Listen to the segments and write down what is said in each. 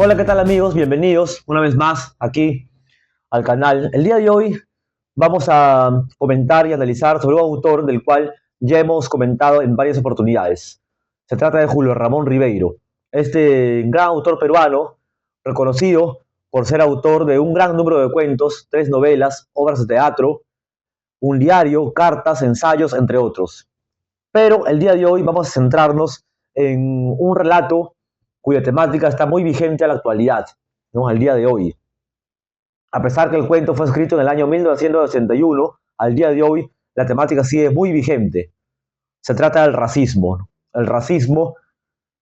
Hola, ¿qué tal amigos? Bienvenidos una vez más aquí al canal. El día de hoy vamos a comentar y analizar sobre un autor del cual ya hemos comentado en varias oportunidades. Se trata de Julio Ramón Ribeiro, este gran autor peruano, reconocido por ser autor de un gran número de cuentos, 3 novelas, obras de teatro, un diario, cartas, ensayos, entre otros. Pero el día de hoy vamos a centrarnos en un relato cuya temática está muy vigente a la actualidad, ¿no? Al día de hoy. A pesar que el cuento fue escrito en el año 1981, al día de hoy la temática sigue muy vigente. Se trata del racismo, ¿no? El racismo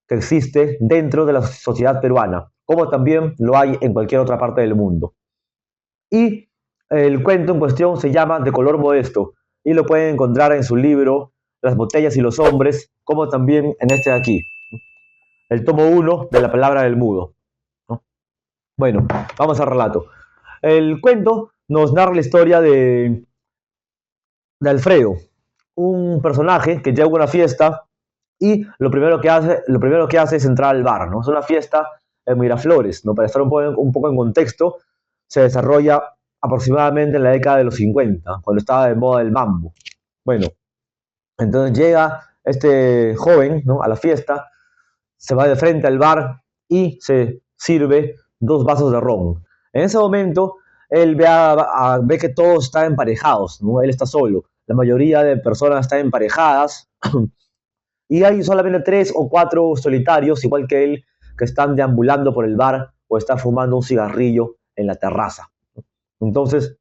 que existe dentro de la sociedad peruana, como también lo hay en cualquier otra parte del mundo. Y el cuento en cuestión se llama De color modesto y lo pueden encontrar en su libro Las botellas y los hombres, como también en este de aquí, el tomo 1 de La palabra del mudo, ¿no? Bueno, vamos al relato. El cuento nos narra la historia de Alfredo, un personaje que llega a una fiesta y lo primero que hace es entrar al bar, ¿no? Es una fiesta en Miraflores, ¿no? Para estar un poco en contexto, se desarrolla aproximadamente en la década de los 50, cuando estaba de moda el mambo. Bueno, entonces llega este joven, ¿no?, a la fiesta, se va de frente al bar y se sirve 2 vasos de ron. En ese momento, él ve que todos están emparejados, ¿no? Él está solo. La mayoría de personas están emparejadas y hay solamente 3 o 4 solitarios, igual que él, que están deambulando por el bar o están fumando un cigarrillo en la terraza. Entonces,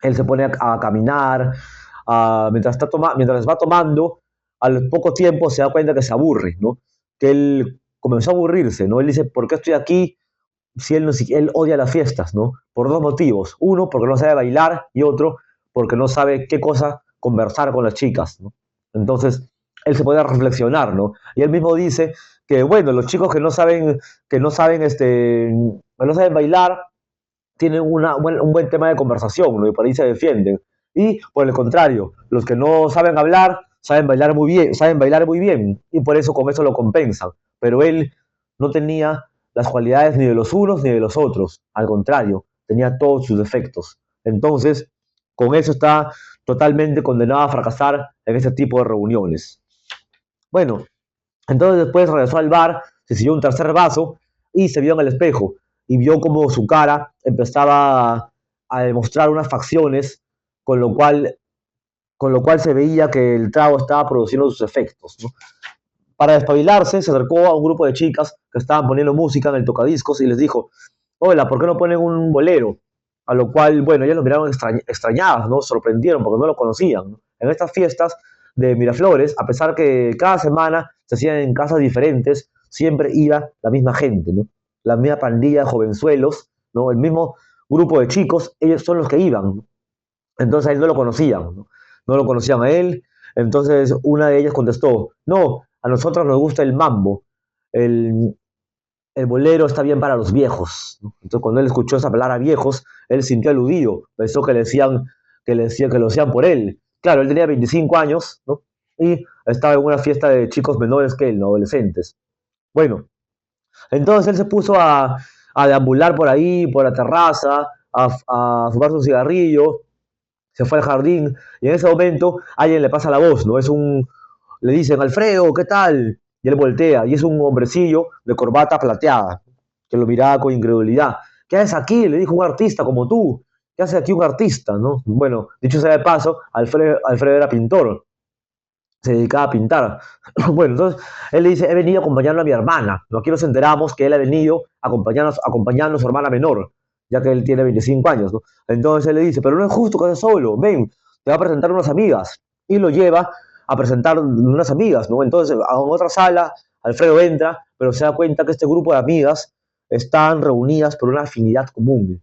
él se pone a caminar, mientras va tomando, al poco tiempo se da cuenta que se aburre, ¿no? Que él comenzó a aburrirse, ¿no? Él dice, ¿por qué estoy aquí si él, no, si él odia las fiestas, ¿no? Por 2 motivos. Uno, porque no sabe bailar, y otro, porque no sabe qué cosa conversar con las chicas, ¿no? Entonces, él se puede reflexionar, ¿no? Y él mismo dice que, bueno, los chicos que no saben bailar, tienen un buen tema de conversación, ¿no? Y por ahí se defienden. Y por el contrario, los que no saben hablar, saben bailar muy bien, y por eso con eso lo compensan. Pero él no tenía las cualidades ni de los unos ni de los otros, al contrario, tenía todos sus defectos. Entonces, con eso está totalmente condenado a fracasar en este tipo de reuniones. Bueno, entonces después regresó al bar, se sirvió un tercer vaso y se vio en el espejo y vio como su cara empezaba a demostrar unas facciones, con lo cual, con lo cual se veía que el trago estaba produciendo sus efectos, ¿no? Para despabilarse, se acercó a un grupo de chicas que estaban poniendo música en el tocadiscos y les dijo, hola, ¿por qué no ponen un bolero? A lo cual, bueno, ellos lo miraron extrañadas, ¿no? Sorprendieron porque no lo conocían, ¿no? En estas fiestas de Miraflores, a pesar que cada semana se hacían en casas diferentes, siempre iba la misma gente, ¿no? La misma pandilla de jovenzuelos, ¿no? El mismo grupo de chicos, ellos son los que iban, ¿no? Entonces a él no lo conocían, ¿no? No lo conocían a él. Entonces una de ellas contestó, no, a nosotros nos gusta el mambo, el, el bolero está bien para los viejos, ¿no? Entonces cuando él escuchó esa palabra viejos, él sintió aludido, pensó que lo decían por él. Claro, él tenía 25 años, ¿no? Y estaba en una fiesta de chicos menores que él, ¿no? Adolescentes. Bueno, entonces él se puso a deambular por ahí, por la terraza, a fumarse un cigarrillo, se fue al jardín y en ese momento alguien le pasa la voz, ¿no? Le dicen, Alfredo, ¿qué tal? Y él voltea y es un hombrecillo de corbata plateada que lo miraba con incredulidad. ¿Qué haces aquí? Le dijo un artista como tú. ¿Qué hace aquí un artista, no? Bueno, dicho sea de paso, Alfredo era pintor, se dedicaba a pintar. Bueno, entonces él le dice, he venido acompañando a mi hermana. ¿No? Aquí nos enteramos que él ha venido acompañando a su hermana menor, ya que él tiene 25 años, ¿no? Entonces él le dice, pero no es justo que estés solo, ven, te va a presentar unas amigas. Y lo lleva a presentar unas amigas, ¿no? Entonces, a otra sala, Alfredo entra, pero se da cuenta que este grupo de amigas están reunidas por una afinidad común,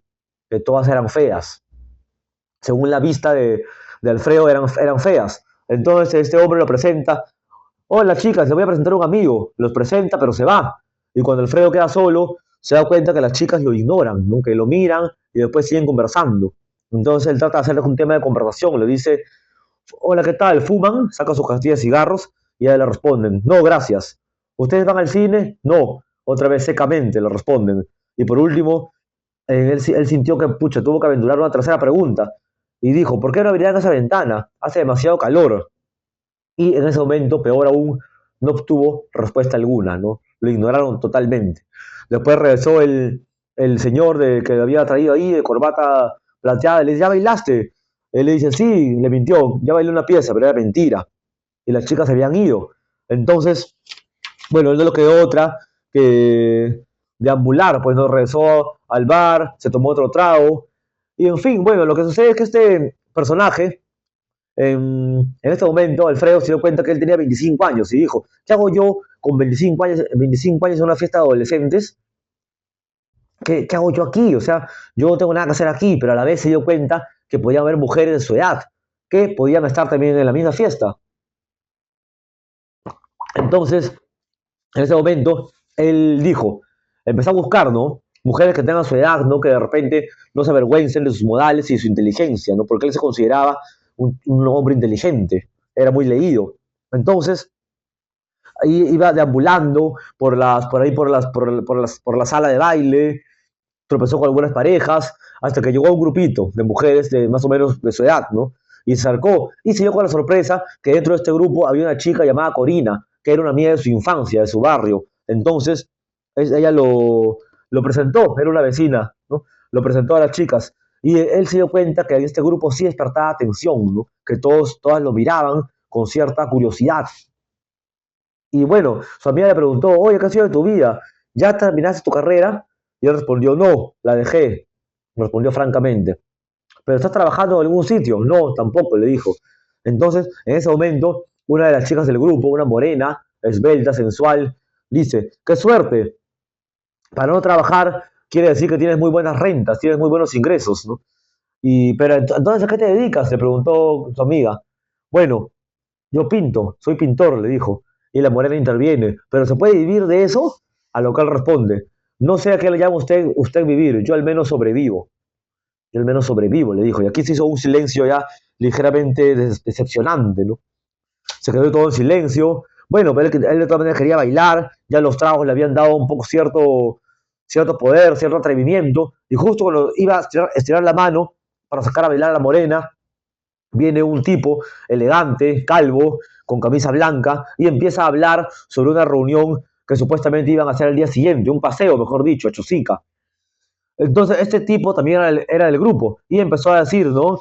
que todas eran feas. Según la vista de Alfredo, eran feas. Entonces este hombre lo presenta, hola chicas, les voy a presentar a un amigo, los presenta pero se va. Y cuando Alfredo queda solo, se da cuenta que las chicas lo ignoran, ¿no? Que lo miran y después siguen conversando. Entonces él trata de hacerles un tema de conversación, le dice, hola, ¿qué tal? ¿Fuman? Saca su castilla de cigarros y a él le responden, no, gracias. ¿Ustedes van al cine? No. Otra vez secamente le responden. Y por último, él sintió que, pucha, tuvo que aventurar una tercera pregunta. Y dijo, ¿por qué no abrirán esa ventana? Hace demasiado calor. Y en ese momento, peor aún, no obtuvo respuesta alguna, ¿no? Lo ignoraron totalmente. Después regresó el señor que había traído ahí, de corbata plateada, y le dice, ¿ya bailaste? Él le dice, sí, le mintió, ya bailé una pieza, pero era mentira. Y las chicas se habían ido. Entonces, bueno, él no le quedó otra que deambular, pues no regresó al bar, se tomó otro trago. Y en fin, bueno, lo que sucede es que este personaje, en este momento, Alfredo se dio cuenta que él tenía 25 años y dijo, ¿qué hago yo con 25 años en una fiesta de adolescentes? ¿Qué hago yo aquí? O sea, yo no tengo nada que hacer aquí, pero a la vez se dio cuenta que podía haber mujeres de su edad que podían estar también en la misma fiesta. Entonces, en ese momento, él dijo, empezó a buscar, ¿no? Mujeres que tengan su edad, ¿no? Que de repente no se avergüencen de sus modales y de su inteligencia, ¿no? Porque él se consideraba un hombre inteligente, era muy leído. Entonces, ahí iba deambulando por ahí por la sala de baile, tropezó con algunas parejas, hasta que llegó a un grupito de mujeres de más o menos de su edad, ¿no? Y se acercó y se dio con la sorpresa que dentro de este grupo había una chica llamada Corina, que era una amiga de su infancia, de su barrio. Entonces, ella lo presentó, era una vecina, ¿no? Lo presentó a las chicas. Y él se dio cuenta que en este grupo sí despertaba atención, ¿no? Que todas lo miraban con cierta curiosidad. Y bueno, su amiga le preguntó, oye, ¿qué ha sido de tu vida? ¿Ya terminaste tu carrera? Y él respondió, no, la dejé. Respondió francamente. ¿Pero estás trabajando en algún sitio? No, tampoco, le dijo. Entonces, en ese momento, una de las chicas del grupo, una morena, esbelta, sensual, dice, qué suerte. Para no trabajar quiere decir que tienes muy buenas rentas, tienes muy buenos ingresos, ¿no? Pero entonces, ¿a qué te dedicas? Le preguntó su amiga. Bueno, yo pinto, soy pintor, le dijo. Y la morena interviene. ¿Pero se puede vivir de eso? A lo que él responde. No sé a qué le llama usted vivir, yo al menos sobrevivo. Yo al menos sobrevivo, le dijo. Y aquí se hizo un silencio ya ligeramente decepcionante, ¿no? Se quedó todo en silencio. Bueno, pero él de todas maneras quería bailar, ya los tragos le habían dado un poco cierto poder, cierto atrevimiento. Y justo cuando iba a estirar la mano para sacar a bailar a la morena, viene un tipo elegante, calvo, con camisa blanca, y empieza a hablar sobre una reunión que supuestamente iban a hacer el día siguiente, un paseo, mejor dicho, a Chosica. Entonces, este tipo también era del grupo, y empezó a decir, ¿no?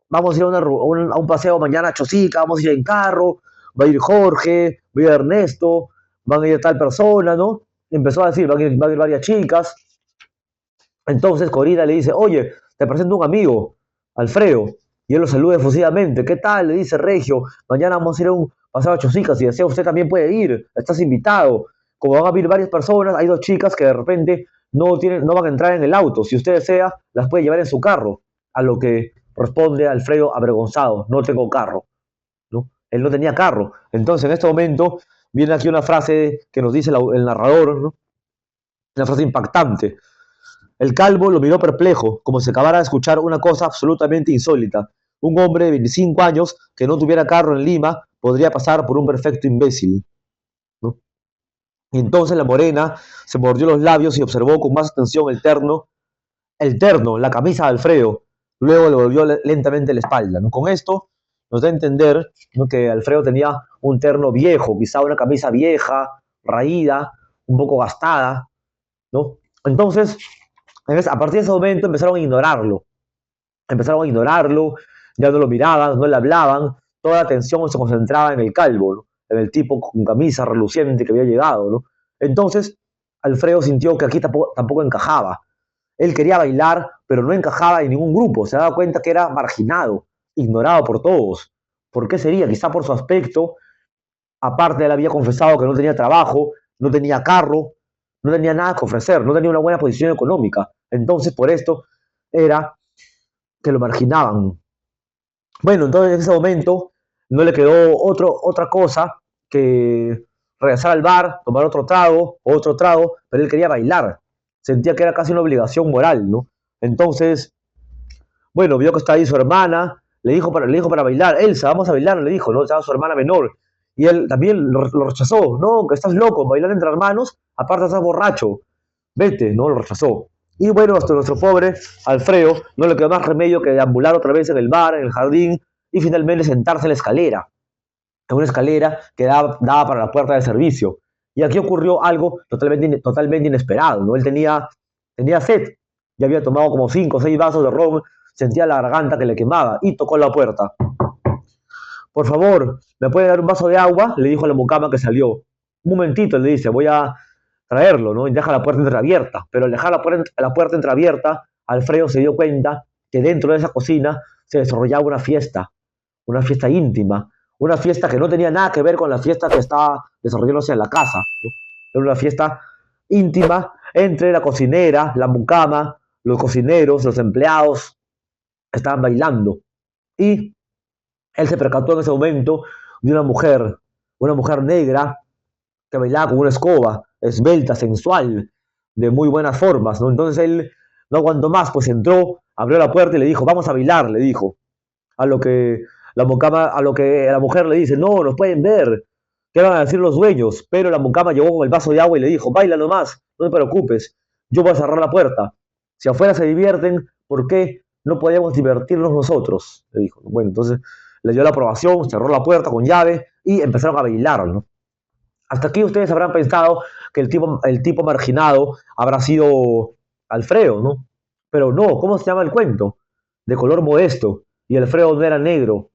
Vamos a ir a un paseo mañana a Chosica, vamos a ir en carro, va a ir Jorge, va a ir Ernesto, van a ir tal persona, ¿no? Y empezó a decir, van a ir varias chicas. Entonces Corina le dice, oye, te presento un amigo, Alfredo. Y él lo saluda efusivamente. ¿Qué tal? Le dice Regio. Mañana vamos a ir a un paseo a Chosica. Si desea, usted también puede ir. Estás invitado. Como van a ir varias personas, hay dos chicas que de repente no van a entrar en el auto. Si usted desea, las puede llevar en su carro. A lo que responde Alfredo avergonzado. No tengo carro, ¿no? Él no tenía carro. Entonces, en este momento, viene aquí una frase que nos dice el narrador, ¿no? Una frase impactante. El calvo lo miró perplejo, como si acabara de escuchar una cosa absolutamente insólita. Un hombre de 25 años que no tuviera carro en Lima podría pasar por un perfecto imbécil, ¿no? Y entonces la morena se mordió los labios y observó con más atención el terno, la camisa de Alfredo. Luego le volvió lentamente la espalda, ¿no? Con esto nos da a entender, ¿no?, que Alfredo tenía un terno viejo, quizá una camisa vieja, raída, un poco gastada, ¿no? Entonces, a partir de ese momento empezaron a ignorarlo, ya no lo miraban, no le hablaban, toda la atención se concentraba en el calvo, ¿no? En el tipo con camisa reluciente que había llegado, ¿no? Entonces, Alfredo sintió que aquí tampoco encajaba. Él quería bailar, pero no encajaba en ningún grupo, se daba cuenta que era marginado, ignorado por todos. ¿Por qué sería? Quizá por su aspecto. Aparte, él había confesado que no tenía trabajo, no tenía carro, no tenía nada que ofrecer, no tenía una buena posición económica. Entonces, por esto era que lo marginaban. Bueno, entonces en ese momento no le quedó otra cosa que regresar al bar, tomar otro trago, pero él quería bailar. Sentía que era casi una obligación moral, ¿no? Entonces, bueno, vio que estaba ahí su hermana, le dijo para bailar, Elsa, vamos a bailar, le dijo, ¿no? Estaba su hermana menor. Y él también lo rechazó, no, que estás loco, bailar entre hermanos aparte estás borracho, vete, no lo rechazó. Y bueno, hasta nuestro pobre Alfredo no le quedó más remedio que deambular otra vez en el bar, en el jardín, y finalmente sentarse en la escalera, en una escalera que daba para la puerta de servicio. Y aquí ocurrió algo totalmente inesperado, ¿no? Él tenía sed, ya había tomado como 5 o 6 vasos de ron, sentía la garganta que le quemaba y tocó la puerta. Por favor, ¿me puede dar un vaso de agua? Le dijo a la mucama que salió. Un momentito, le dice, voy a traerlo, ¿no? Y deja la puerta entreabierta. Pero al dejar la puerta entreabierta, Alfredo se dio cuenta que dentro de esa cocina se desarrollaba una fiesta íntima, una fiesta que no tenía nada que ver con la fiesta que estaba desarrollándose en la casa, ¿no? Era una fiesta íntima entre la cocinera, la mucama, los cocineros, los empleados, estaban bailando. Y él se percató en ese momento de una mujer negra que bailaba con una escoba, esbelta, sensual, de muy buenas formas, ¿no? Entonces él no aguantó más, pues entró, abrió la puerta y le dijo, vamos a bailar, le dijo. A lo que a lo que la mujer le dice, no, nos pueden ver, ¿qué van a decir los dueños? Pero la mucama llegó con el vaso de agua y le dijo, baila nomás, no te preocupes, yo voy a cerrar la puerta. Si afuera se divierten, ¿por qué no podemos divertirnos nosotros? Le dijo. Bueno, entonces le dio la aprobación, cerró la puerta con llave y empezaron a bailar, ¿no? Hasta aquí ustedes habrán pensado que el tipo marginado habrá sido Alfredo, ¿no? Pero no, ¿cómo se llama el cuento? De color modesto. Y Alfredo no era negro,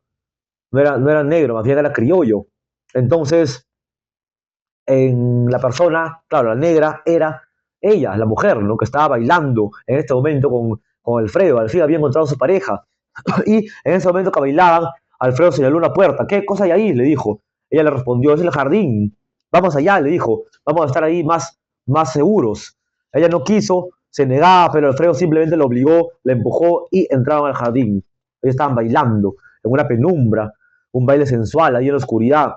no era negro, más bien era criollo. Entonces, en la persona, claro, la negra era ella, la mujer, ¿no? Que estaba bailando en este momento con Alfredo. Alfredo había encontrado a su pareja. Y en ese momento que bailaban, Alfredo señaló una puerta. ¿Qué cosa hay ahí? Le dijo. Ella le respondió, es el jardín. Vamos allá, le dijo. Vamos a estar ahí más seguros. Ella no quiso, se negaba, pero Alfredo simplemente la obligó, la empujó y entraron al jardín. Ellos estaban bailando en una penumbra, un baile sensual ahí en la oscuridad.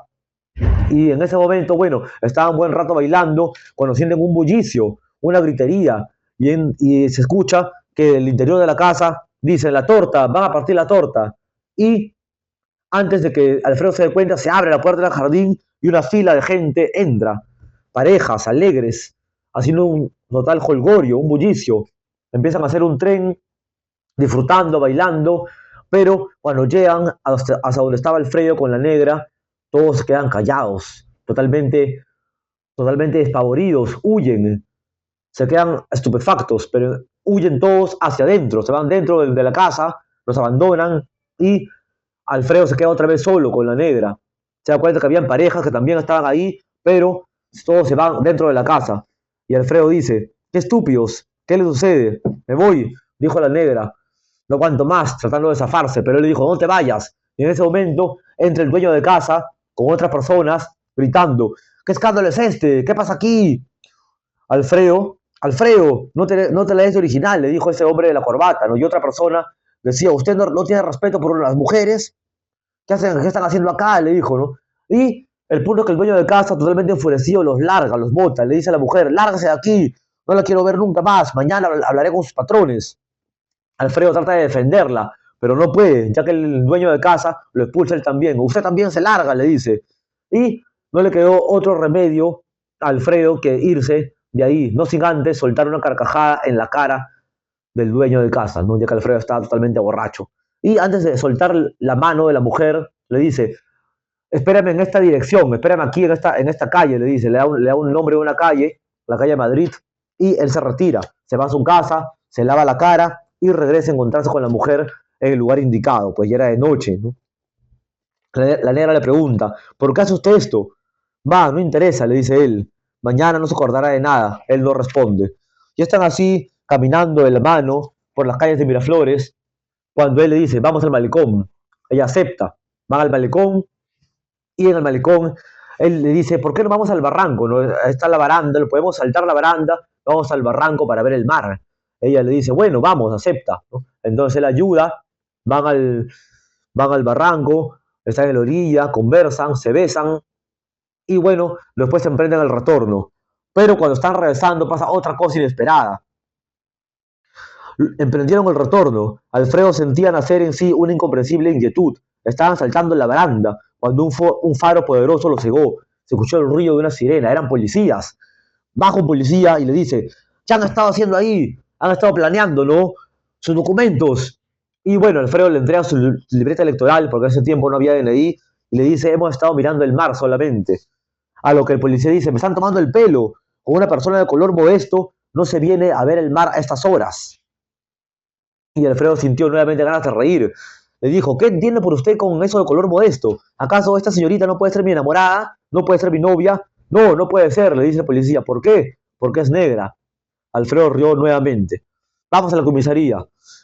Y en ese momento, bueno, estaban un buen rato bailando cuando sienten un bullicio, una gritería, y se escucha que del interior de la casa dicen la torta, van a partir la torta. Y antes de que Alfredo se dé cuenta, se abre la puerta del jardín y una fila de gente entra, parejas alegres, haciendo un total jolgorio, un bullicio. Empiezan a hacer un tren, disfrutando, bailando, pero cuando llegan hasta donde estaba Alfredo con la negra, todos se quedan callados, totalmente despavoridos, huyen, se quedan estupefactos, pero huyen todos hacia adentro, se van dentro de la casa, los abandonan y Alfredo se queda otra vez solo con la negra. Se da cuenta que habían parejas que también estaban ahí, pero todos se van dentro de la casa. Y Alfredo dice, qué estúpidos, ¿qué les sucede? Me voy, dijo la negra. No aguanto más, tratando de zafarse, pero él le dijo, no te vayas. Y en ese momento entra el dueño de casa con otras personas gritando, ¿qué escándalo es este? ¿Qué pasa aquí? Alfredo, no te la des de original, le dijo ese hombre de la corbata, ¿no? Y otra persona decía, usted no tiene respeto por las mujeres, ¿qué están haciendo acá? Le dijo, ¿no? Y el punto es que el dueño de casa, totalmente enfurecido, los larga, los bota, le dice a la mujer, lárgase de aquí, no la quiero ver nunca más, mañana hablaré con sus patrones. Alfredo trata de defenderla, pero no puede, ya que el dueño de casa lo expulsa él también. Usted también se larga, le dice. Y no le quedó otro remedio a Alfredo que irse de ahí, no sin antes soltar una carcajada en la cara del dueño de casa, ¿no? Ya que Alfredo estaba totalmente borracho. Y antes de soltar la mano de la mujer, le dice, espérame en esta dirección, espérame aquí en esta calle, le dice, le da un nombre de una calle, la calle Madrid, y él se retira, se va a su casa, se lava la cara y regresa a encontrarse con la mujer en el lugar indicado, pues ya era de noche, ¿no? La negra le pregunta, ¿por qué hace usted esto? Va, no interesa, le dice él, mañana no se acordará de nada, él no responde. Ya están así, caminando de la mano por las calles de Miraflores, cuando él le dice, vamos al malecón, ella acepta, van al malecón, y en el malecón él le dice, ¿por qué no vamos al barranco? ¿No? Está la baranda, lo podemos saltar la baranda, vamos al barranco para ver el mar. Ella le dice, bueno, vamos, acepta, ¿no? Entonces él ayuda, van al, van al barranco, están en la orilla, conversan, se besan, y bueno, después se emprenden el retorno. Pero cuando están regresando pasa otra cosa inesperada. Emprendieron el retorno. Alfredo sentía nacer en sí una incomprensible inquietud. Estaban saltando en la baranda cuando un faro poderoso lo cegó. Se escuchó el ruido de una sirena. Eran policías. baja un policía y le dice, ¿qué han estado haciendo ahí? Han estado planeando, ¿no? Sus documentos. Y bueno, Alfredo le entrega su libreta electoral, porque en ese tiempo no había DNI, y le dice, hemos estado mirando el mar solamente. A lo que el policía dice, me están tomando el pelo, con una persona de color modesto no se viene a ver el mar a estas horas. Y Alfredo sintió nuevamente ganas de reír. Le dijo, ¿qué entiende por usted con eso de color modesto? ¿Acaso esta señorita no puede ser mi enamorada? ¿No puede ser mi novia? No, no puede ser, le dice el policía. ¿Por qué? Porque es negra. Alfredo rió nuevamente. Vamos a la comisaría.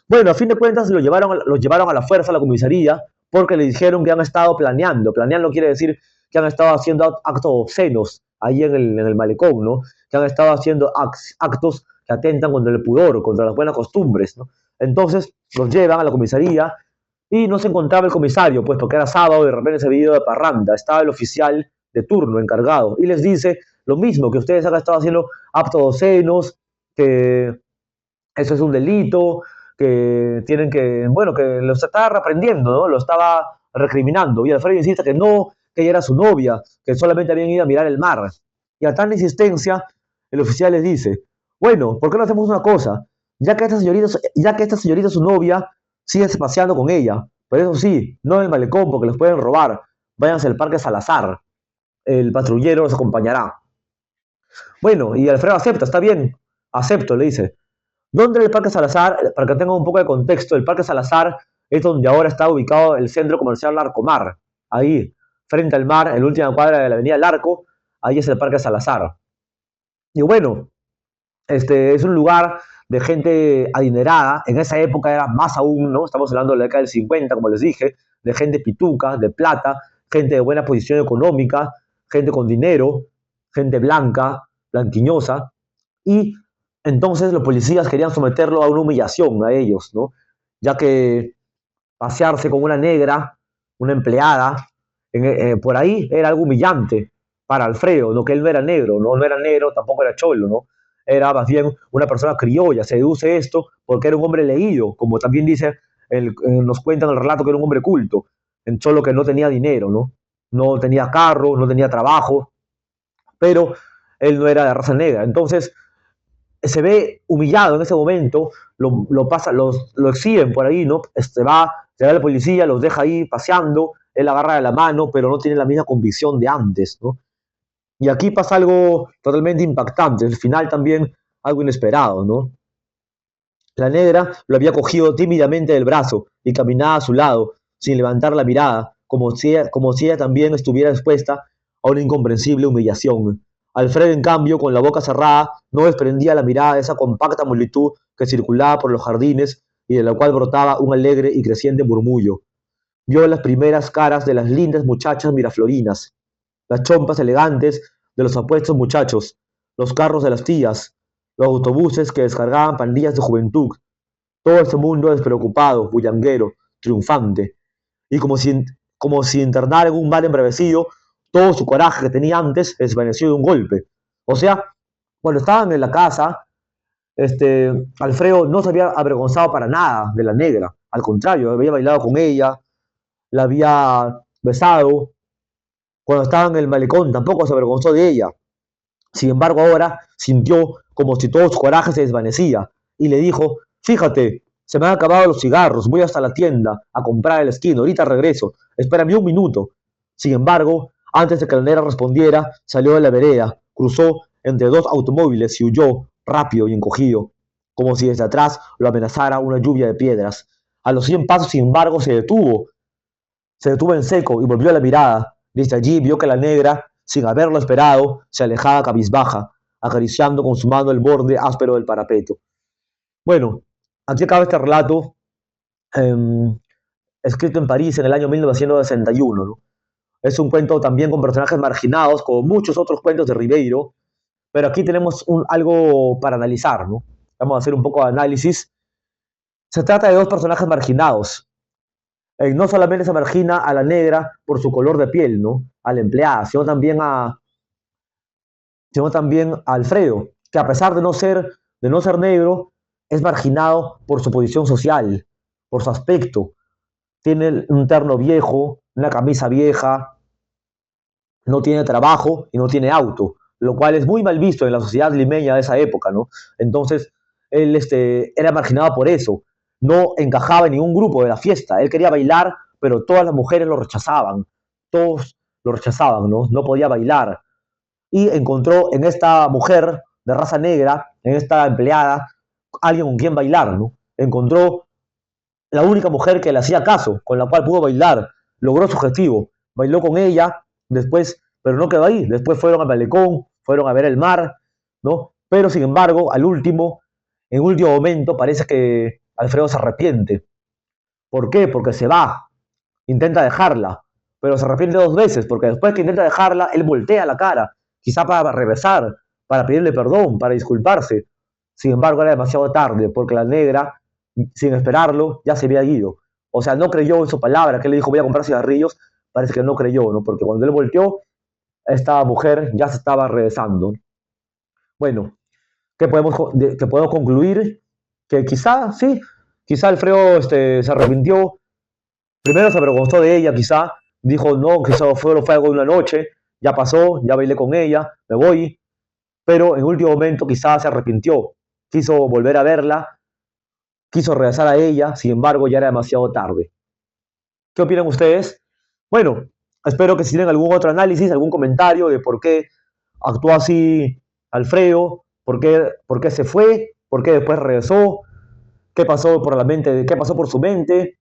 Bueno, a fin de cuentas los llevaron a la fuerza a la comisaría porque le dijeron que han estado planeando. Planeando quiere decir que han estado haciendo actos obscenos ahí en el malecón, ¿no? Que han estado haciendo actos que atentan contra el pudor, contra las buenas costumbres, ¿no? Entonces los llevan a la comisaría y no se encontraba el comisario, pues porque era sábado y de repente se había ido de parranda. Estaba el oficial de turno encargado y les dice lo mismo, que ustedes han estado haciendo actos obscenos, que eso es un delito, que tienen que, bueno, que lo estaba reprendiendo, ¿no? Lo estaba recriminando. Y Alfredo insiste que no, que ella era su novia, que solamente habían ido a mirar el mar. Y a tal insistencia, el oficial les dice, bueno, ¿por qué no hacemos una cosa? Ya que esta señorita es su novia, síguese paseando con ella. Pero eso sí, no en el malecón porque les pueden robar. Váyanse al Parque Salazar. El patrullero los acompañará. Bueno, y Alfredo acepta, está bien, acepto, le dice. ¿Dónde el Parque Salazar? Para que tengan un poco de contexto, el Parque Salazar es donde ahora está ubicado el centro comercial Larcomar. Ahí, frente al mar, en la última cuadra de la avenida Larco, ahí es el Parque Salazar. Y bueno, es un lugar de gente adinerada. En esa época era más aún, ¿no? Estamos hablando de la década del 50, como les dije, de gente pituca, de plata, gente de buena posición económica, gente con dinero, gente blanca, blanquiñosa. Y entonces los policías querían someterlo a una humillación a ellos, ¿no? Ya que pasearse con una negra, una empleada, por ahí era algo humillante para Alfredo, ¿no? Que él no era negro, ¿no? No era negro, tampoco era cholo, ¿no? Era más bien una persona criolla. Se deduce esto porque era un hombre leído, como también dice, nos cuentan el relato que era un hombre culto, solo que no tenía dinero, ¿no? No tenía carro, no tenía trabajo, pero él no era de raza negra. Entonces, se ve humillado en ese momento, lo exhiben por ahí, ¿no? Se va la policía, los deja ahí paseando, él agarra de la mano, pero no tiene la misma convicción de antes, ¿no? Y aquí pasa algo totalmente impactante, el final también algo inesperado, ¿no? La negra lo había cogido tímidamente del brazo y caminaba a su lado, sin levantar la mirada, como si ella también estuviera expuesta a una incomprensible humillación. Alfredo, en cambio, con la boca cerrada, no desprendía la mirada de esa compacta multitud que circulaba por los jardines y de la cual brotaba un alegre y creciente murmullo. Vio las primeras caras de las lindas muchachas miraflorinas, las chompas elegantes de los apuestos muchachos, los carros de las tías, los autobuses que descargaban pandillas de juventud, todo ese mundo despreocupado, bullanguero, triunfante, y como si internara en un mal embravecido, todo su coraje que tenía antes se desvaneció de un golpe. O sea, cuando estaban en la casa, Alfredo no se había avergonzado para nada de la negra, al contrario, había bailado con ella, la había besado, cuando estaba en el malecón tampoco se avergonzó de ella. Sin embargo, ahora sintió como si todo su coraje se desvanecía y le dijo, fíjate, se me han acabado los cigarros, voy hasta la tienda a comprar el esquino, ahorita regreso, espérame un minuto. Sin embargo, antes de que la negra respondiera, salió de la vereda, cruzó entre dos automóviles y huyó, rápido y encogido, como si desde atrás lo amenazara una lluvia de piedras. A los 100 pasos, sin embargo, se detuvo en seco y volvió la mirada. Desde allí vio que la negra, sin haberlo esperado, se alejaba cabizbaja, acariciando con su mano el borde áspero del parapeto. Bueno, aquí acaba este relato, eh, escrito en París en el año 1961, ¿no? Es un cuento también con personajes marginados, como muchos otros cuentos de Ribeiro, pero aquí tenemos algo para analizar, ¿no? Vamos a hacer un poco de análisis. Se trata de dos personajes marginados. No solamente se margina a la negra por su color de piel, ¿no? A la empleada, sino también a Alfredo, que a pesar de no ser negro, es marginado por su posición social, por su aspecto. Tiene un terno viejo, una camisa vieja, no tiene trabajo y no tiene auto. lo cual es muy mal visto en la sociedad limeña de esa época, ¿no? Entonces, él era marginado por eso, no encajaba en ningún grupo de la fiesta, él quería bailar, pero todas las mujeres lo rechazaban, todos lo rechazaban, ¿no? No podía bailar. Y encontró en esta mujer de raza negra, en esta empleada, alguien con quien bailar, ¿no? Encontró la única mujer que le hacía caso, con la cual pudo bailar, logró su objetivo, bailó con ella, después, pero no quedó ahí, después fueron al malecón, fueron a ver el mar, ¿no? Pero sin embargo, en último momento, parece que Alfredo se arrepiente. ¿Por qué? Porque se va, intenta dejarla, pero se arrepiente dos veces, porque después que intenta dejarla, él voltea la cara, quizá para regresar, para pedirle perdón, para disculparse. Sin embargo, era demasiado tarde, porque la negra, sin esperarlo, ya se había ido. O sea, no creyó en su palabra, que él le dijo voy a comprar cigarrillos, parece que no creyó, ¿no? Porque cuando él volteó, esta mujer ya se estaba regresando. Bueno, ¿qué podemos concluir? Que quizá, sí, quizá Alfredo se arrepintió. Primero se avergonzó de ella, quizá. Dijo, no, quizá solo fue algo de una noche. Ya pasó, ya bailé con ella, me voy. Pero en último momento quizá se arrepintió. Quiso volver a verla, quiso regresar a ella, sin embargo ya era demasiado tarde. ¿Qué opinan ustedes? Bueno, espero que si tienen algún otro análisis, algún comentario de por qué actuó así Alfredo, por qué se fue, por qué después regresó, qué pasó por la mente, qué pasó por su mente,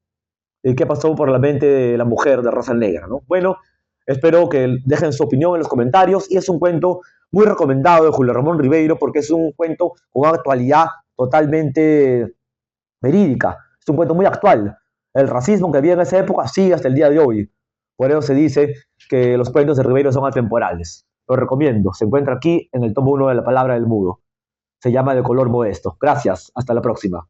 qué pasó por la mente de la mujer de raza negra, ¿no? Bueno, espero que dejen su opinión en los comentarios y es un cuento muy recomendado de Julio Ramón Ribeiro porque es un cuento con una actualidad totalmente verídica, es un cuento muy actual. El racismo que había en esa época sigue hasta el día de hoy. Por eso se dice que los cuentos de Ribeiro son atemporales. Lo recomiendo, se encuentra aquí en el tomo 1 de La Palabra del Mudo. Se llama De color modesto. Gracias, hasta la próxima.